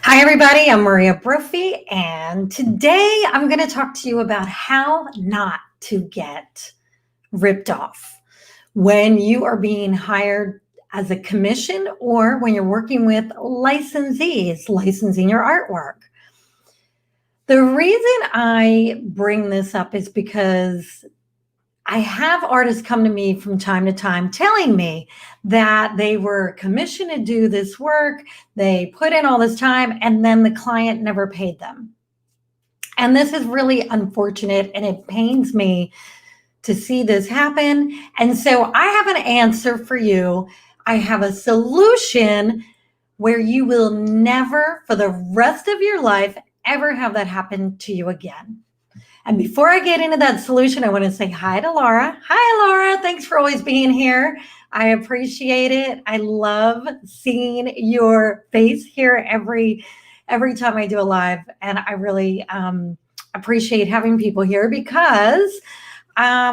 Hi, everybody. I'm Maria Brophy, and today I'm going to talk to you about how not to get ripped off when you are being hired as a commission or when you're working with licensees licensing your artwork. The reason I bring this up is because I have artists come to me from time to time telling me that they were commissioned to do this work, they put in all this time, and then the client never paid them. And this is really unfortunate, and it pains me to see this happen. And so I have an answer for you. I have a solution where you will never, for the rest of your life, ever have that happen to you again. And before I get into that solution, I want to say hi to Laura. Hi, Laura. Thanks for always being here. I appreciate it. I love seeing your face here every time I do a live. And I really appreciate having people here because I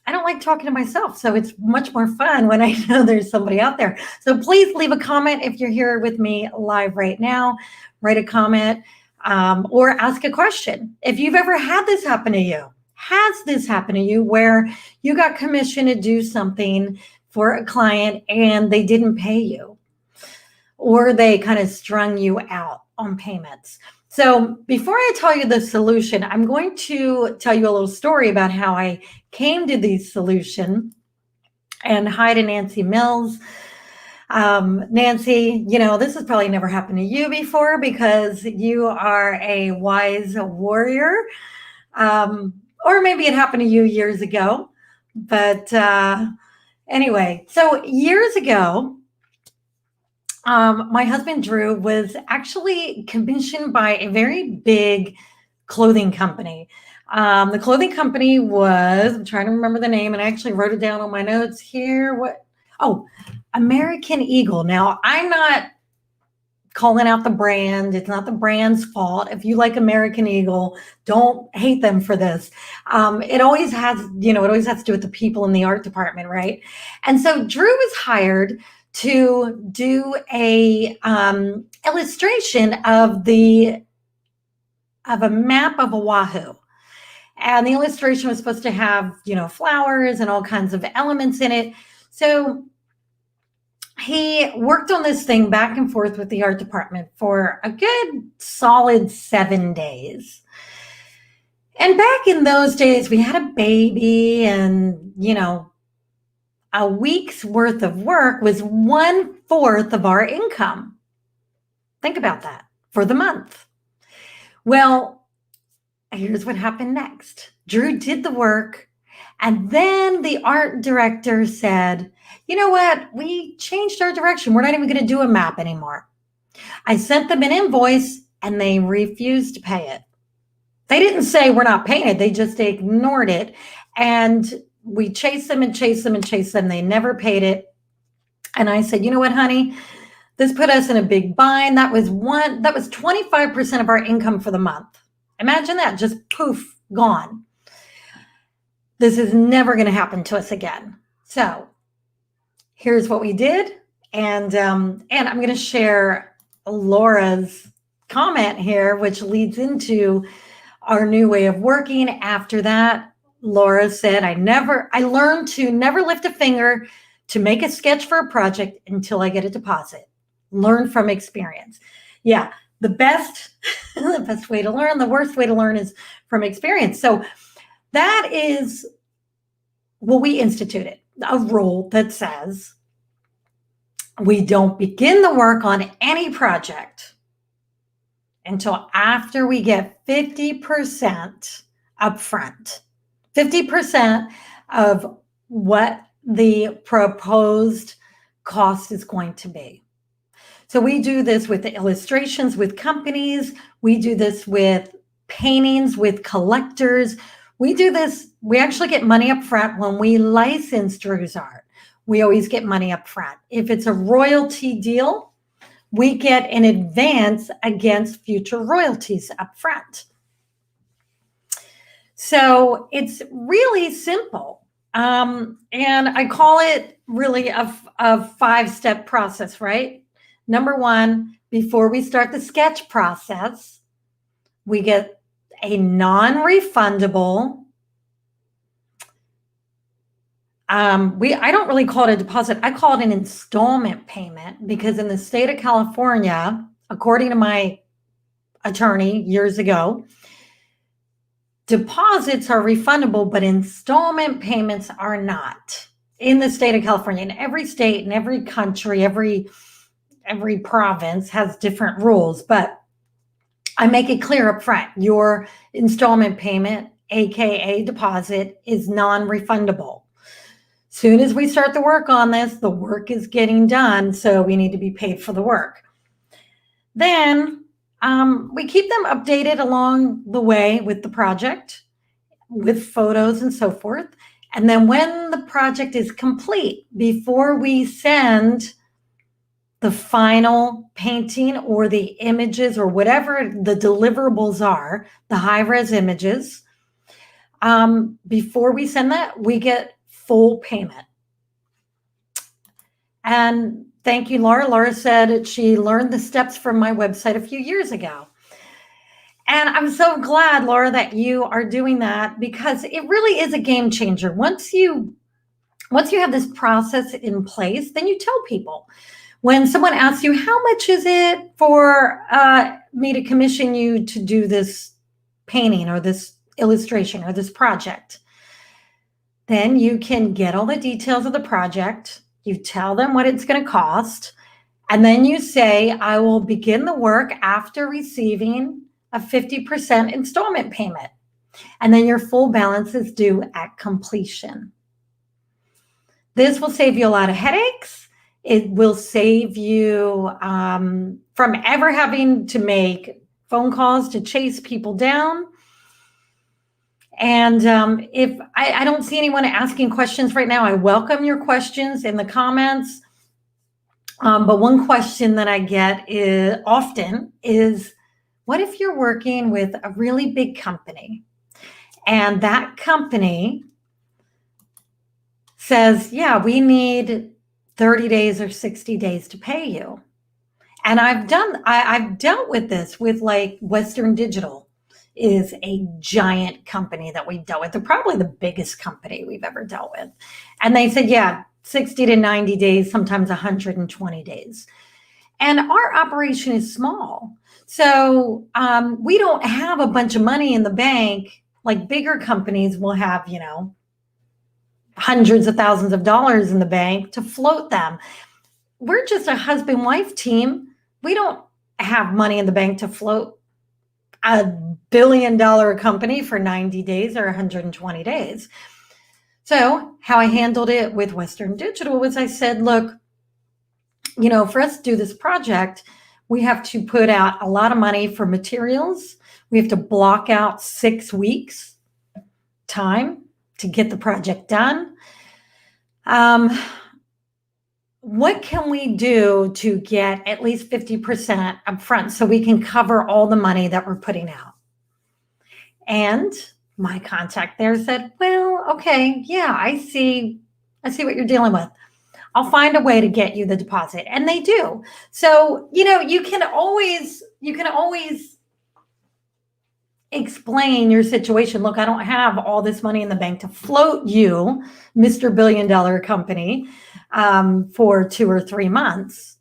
don't like talking to myself. So it's much more fun when I know there's somebody out there. So please leave a comment if you're here with me live right now. Write a comment. Or ask a question. If you've ever had this happen to you, has this happened to you where you got commissioned to do something for a client and they didn't pay you, or they kind of strung you out on payments? So before I tell you the solution, I'm going to tell you a little story about how I came to the solution. And hi to Nancy Mills. Nancy, this has probably never happened to you before because you are a wise warrior. Or maybe it happened to you years ago. But anyway, so years ago, my husband Drew was actually commissioned by a very big clothing company. The clothing company was, I'm trying to remember the name, and I actually wrote it down on my notes here. American Eagle. Now, I'm not calling out the brand. It's not the brand's fault. If you like American Eagle, don't hate them for this. It always has to do with the people in the art department, right? And so Drew was hired to do a illustration of a map of Oahu. And the illustration was supposed to have, flowers and all kinds of elements in it. So he worked on this thing back and forth with the art department for a good solid 7 days. And back in those days, we had a baby, and, a week's worth of work was 1/4 of our income. Think about that for the month. Well, here's what happened next. Drew did the work, and then the art director said, you know what? We changed our direction. We're not even going to do a map anymore. I sent them an invoice and they refused to pay it. They didn't say we're not paying it. They just ignored it. And we chased them and chased them and chased them. They never paid it. And I said, you know what, honey? This put us in a big bind. That was 25% of our income for the month. Imagine that, just poof, gone. This is never going to happen to us again. So here's what we did. And I'm going to share Laura's comment here, which leads into our new way of working. After that, Laura said, I learned to never lift a finger to make a sketch for a project until I get a deposit. Learn from experience. Yeah, the best way to learn, the worst way to learn is from experience. So that is what we instituted, a rule that says we don't begin the work on any project until after we get 50% upfront, 50% of what the proposed cost is going to be. So we do this with the illustrations with companies. We do this with paintings with collectors. We do this. We actually get money up front when we license Drew's art. We always get money up front. If it's a royalty deal, we get an advance against future royalties up front. So it's really simple. And I call it really a 5-step process, right? Number one, before we start the sketch process, we get a non-refundable, I don't really call it a deposit. I call it an installment payment, because in the state of California, according to my attorney years ago, deposits are refundable, but installment payments are not in the state of California. In every state, in every country, every province has different rules, but I make it clear up front. Your installment payment, AKA deposit, is non-refundable. Soon as we start the work on this, the work is getting done, so we need to be paid for the work. Then we keep them updated along the way with the project, with photos and so forth. And then when the project is complete, before we send the final painting or the images or whatever the deliverables are, the high-res images, before we send that, we get full payment. And thank you, Laura. Laura said she learned the steps from my website a few years ago. And I'm so glad, Laura, that you are doing that, because it really is a game changer. Once you have this process in place, then you tell people. When someone asks you, how much is it for me to commission you to do this painting or this illustration or this project? Then you can get all the details of the project. You tell them what it's going to cost. And then you say, I will begin the work after receiving a 50% installment payment. And then your full balance is due at completion. This will save you a lot of headaches. It will save you from ever having to make phone calls to chase people down. And if I don't see anyone asking questions right now, I welcome your questions in the comments. But one question that I get often is, what if you're working with a really big company and that company says, yeah, we need 30 days or 60 days to pay you? And I've dealt with this with, like, Western Digital is a giant company that we've dealt with. They're probably the biggest company we've ever dealt with. And they said, yeah, 60 to 90 days, sometimes 120 days. And our operation is small. So we don't have a bunch of money in the bank. Like bigger companies will have, hundreds of thousands of dollars in the bank to float them. We're just a husband-wife team. We don't have money in the bank to float a $1 billion company for 90 days or 120 days. So how I handled it with Western Digital was I said, look, for us to do this project, we have to put out a lot of money for materials. We have to block out 6 weeks time to get the project done. What can we do to get at least 50% upfront so we can cover all the money that we're putting out? And my contact there said, well, okay, yeah, I see what you're dealing with. I'll find a way to get you the deposit. And they do. So, you can always explain your situation. Look, I don't have all this money in the bank to float you, Mr. Billion Dollar Company, for 2 or 3 months.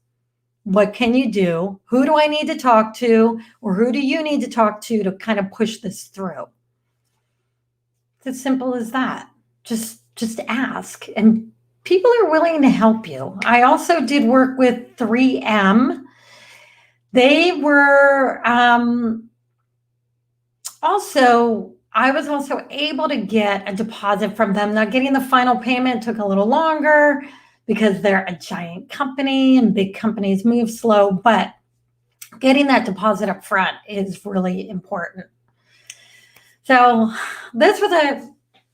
What can you do? Who do I need to talk to? Or who do you need to talk to kind of push this through? It's as simple as that. Just ask. And people are willing to help you. I also did work with 3M. They were I was also able to get a deposit from them. Now, getting the final payment took a little longer because they're a giant company and big companies move slow, but getting that deposit up front is really important. So this was a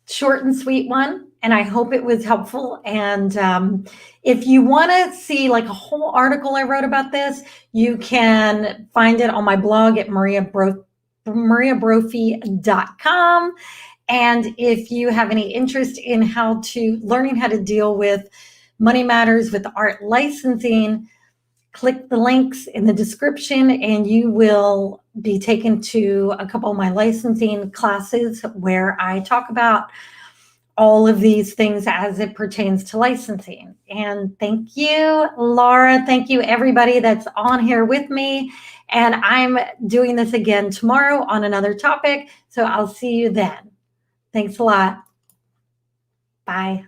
short and sweet one, and I hope it was helpful. And if you want to see like a whole article I wrote about this, you can find it on my blog at mariabrophy.com. And if you have any interest in learning how to deal with money matters with art licensing, click the links in the description and you will be taken to a couple of my licensing classes where I talk about all of these things as it pertains to licensing. And thank you, Laura. Thank you, everybody that's on here with me. And I'm doing this again tomorrow on another topic. So I'll see you then. Thanks a lot. Bye.